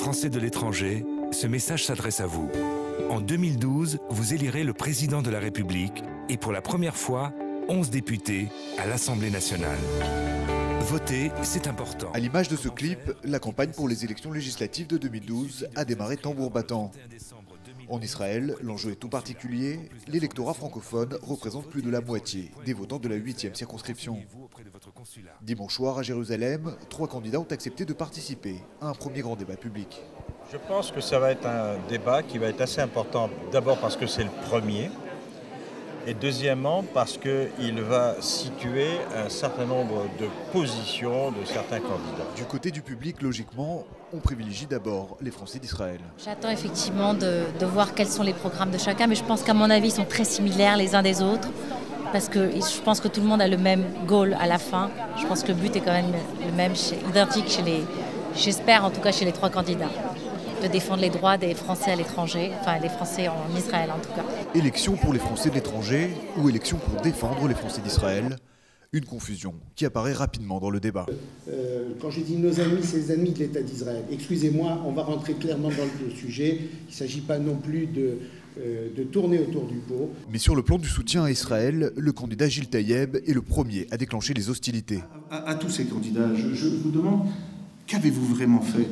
Français de l'étranger, ce message s'adresse à vous. En 2012, vous élirez le président de la République et pour la première fois, 11 députés à l'Assemblée nationale. Voter, c'est important. À l'image de ce clip, la campagne pour les élections législatives de 2012 a démarré tambour battant. En Israël, l'enjeu est tout particulier. L'électorat francophone représente plus de la moitié des votants de la 8e circonscription. Dimanche soir à Jérusalem, 3 candidats ont accepté de participer à un premier grand débat public. Je pense que ça va être un débat qui va être assez important, d'abord parce que c'est le premier, et deuxièmement parce qu'il va situer un certain nombre de positions de certains candidats. Du côté du public, logiquement, on privilégie d'abord les Français d'Israël. J'attends effectivement de voir quels sont les programmes de chacun, mais je pense qu'à mon avis, ils sont très similaires les uns des autres, parce que je pense que tout le monde a le même goal à la fin. Je pense que le but est quand même le même, identique chez les, j'espère en tout cas chez les 3 candidats, de défendre les droits des Français à l'étranger, enfin les Français en Israël en tout cas. Élection pour les Français de l'étranger ou élection pour défendre les Français d'Israël? Une confusion qui apparaît rapidement dans le débat. Quand je dis nos amis, c'est les amis de l'État d'Israël. Excusez-moi, on va rentrer clairement dans le sujet. Il ne s'agit pas non plus de tourner autour du pot. Mais sur le plan du soutien à Israël, le candidat Gilles Taïeb est le premier à déclencher les hostilités. À tous ces candidats, je vous demande, qu'avez-vous vraiment fait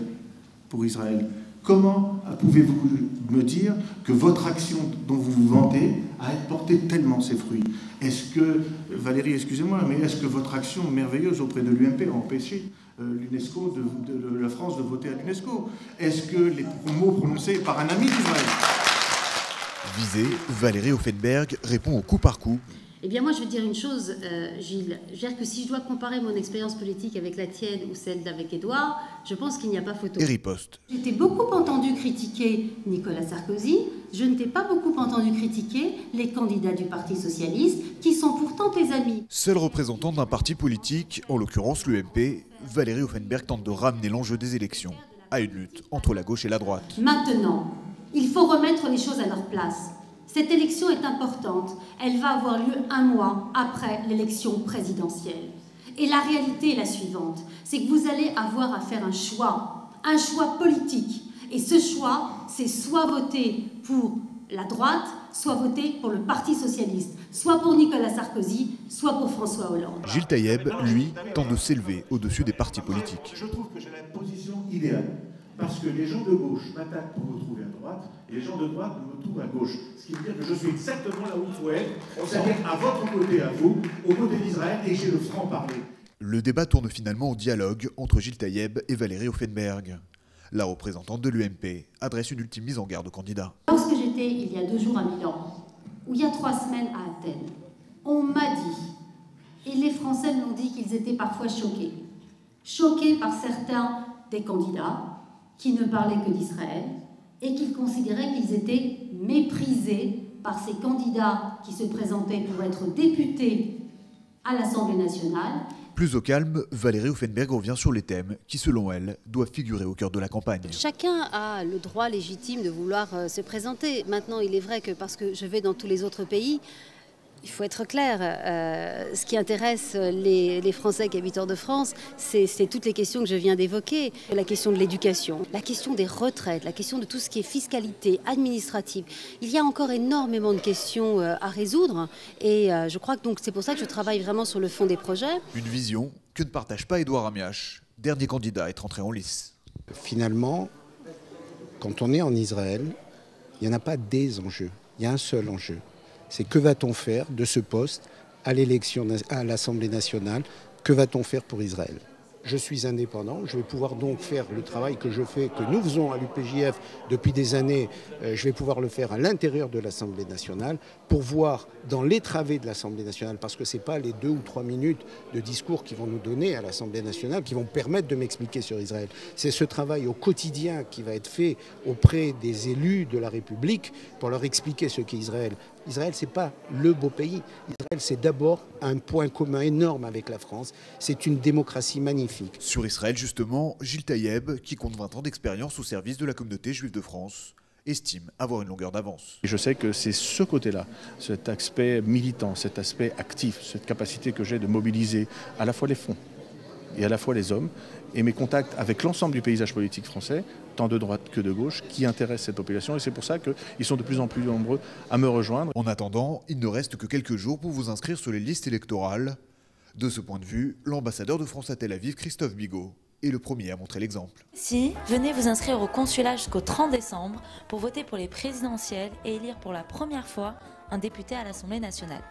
pour Israël ? Comment pouvez-vous me dire que votre action dont vous vous vantez a porté tellement ses fruits? Est-ce que, Valérie, excusez-moi, mais est-ce que votre action merveilleuse auprès de l'UMP a empêché l'UNESCO, de la France de voter à l'UNESCO? Est-ce que les mots prononcés par un ami d'Israël? Visée, Valérie Offenberg répond au coup par coup. Eh bien moi je veux dire une chose, Gilles, je veux dire que si je dois comparer mon expérience politique avec la tienne ou celle d'avec Édouard, je pense qu'il n'y a pas photo. Et riposte. Je t'ai beaucoup entendu critiquer Nicolas Sarkozy, je ne t'ai pas beaucoup entendu critiquer les candidats du Parti Socialiste, qui sont pourtant tes amis. Seule représentante d'un parti politique, en l'occurrence l'UMP, Valérie Offenberg tente de ramener l'enjeu des élections à une lutte entre la gauche et la droite. Maintenant, il faut remettre les choses à leur place. Cette élection est importante. Elle va avoir lieu 1 mois après l'élection présidentielle. Et la réalité est la suivante, c'est que vous allez avoir à faire un choix politique. Et ce choix, c'est soit voter pour la droite, soit voter pour le Parti Socialiste, soit pour Nicolas Sarkozy, soit pour François Hollande. Gilles Taïeb, lui, tente de s'élever au-dessus des partis politiques. Je trouve que j'ai la position idéale. Parce que les gens de gauche m'attaquent pour me trouver à droite, et les gens de droite me trouvent à gauche. Ce qui veut dire que je suis exactement là où il faut être, c'est-à-dire à votre côté, à vous, au côté d'Israël, et j'ai le franc-parler. Le débat tourne finalement au dialogue entre Gilles Taïeb et Valérie Offenberg. La représentante de l'UMP adresse une ultime mise en garde au candidat. Lorsque j'étais il y a 2 jours à Milan, ou il y a 3 semaines à Athènes, on m'a dit, et les Français m'ont dit qu'ils étaient parfois choqués par certains des candidats, qui ne parlaient que d'Israël, et qu'ils considéraient qu'ils étaient méprisés par ces candidats qui se présentaient pour être députés à l'Assemblée nationale. Plus au calme, Valérie Offenberg revient sur les thèmes qui, selon elle, doivent figurer au cœur de la campagne. Chacun a le droit légitime de vouloir se présenter. Maintenant, il est vrai que parce que je vais dans tous les autres pays, il faut être clair, ce qui intéresse les Français qui habitent hors de France, c'est toutes les questions que je viens d'évoquer. La question de l'éducation, la question des retraites, la question de tout ce qui est fiscalité, administrative. Il y a encore énormément de questions à résoudre et je crois que c'est pour ça que je travaille vraiment sur le fond des projets. Une vision que ne partage pas Édouard Amiach, dernier candidat à être entré en lice. Finalement, quand on est en Israël, il n'y en a pas des enjeux, il y a un seul enjeu. C'est que va-t-on faire de ce poste à l'élection à l'Assemblée nationale? Que va-t-on faire pour Israël? Je suis indépendant, je vais pouvoir donc faire le travail que je fais, que nous faisons à l'UPJF depuis des années, je vais pouvoir le faire à l'intérieur de l'Assemblée nationale pour voir dans les travées de l'Assemblée nationale, parce que ce n'est pas les 2 ou 3 minutes de discours qu'ils vont nous donner à l'Assemblée nationale qui vont permettre de m'expliquer sur Israël. C'est ce travail au quotidien qui va être fait auprès des élus de la République pour leur expliquer ce qu'est Israël. Israël, ce n'est pas le beau pays. Israël, c'est d'abord un point commun énorme avec la France. C'est une démocratie magnifique. Sur Israël, justement, Gilles Taïeb, qui compte 20 ans d'expérience au service de la communauté juive de France, estime avoir une longueur d'avance. Je sais que c'est ce côté-là, cet aspect militant, cet aspect actif, cette capacité que j'ai de mobiliser à la fois les fonds et à la fois les hommes, et mes contacts avec l'ensemble du paysage politique français, tant de droite que de gauche, qui intéressent cette population. Et c'est pour ça qu'ils sont de plus en plus nombreux à me rejoindre. En attendant, il ne reste que quelques jours pour vous inscrire sur les listes électorales. De ce point de vue, l'ambassadeur de France à Tel Aviv, Christophe Bigot, est le premier à montrer l'exemple. Si, venez vous inscrire au consulat jusqu'au 30 décembre pour voter pour les présidentielles et élire pour la première fois un député à l'Assemblée nationale.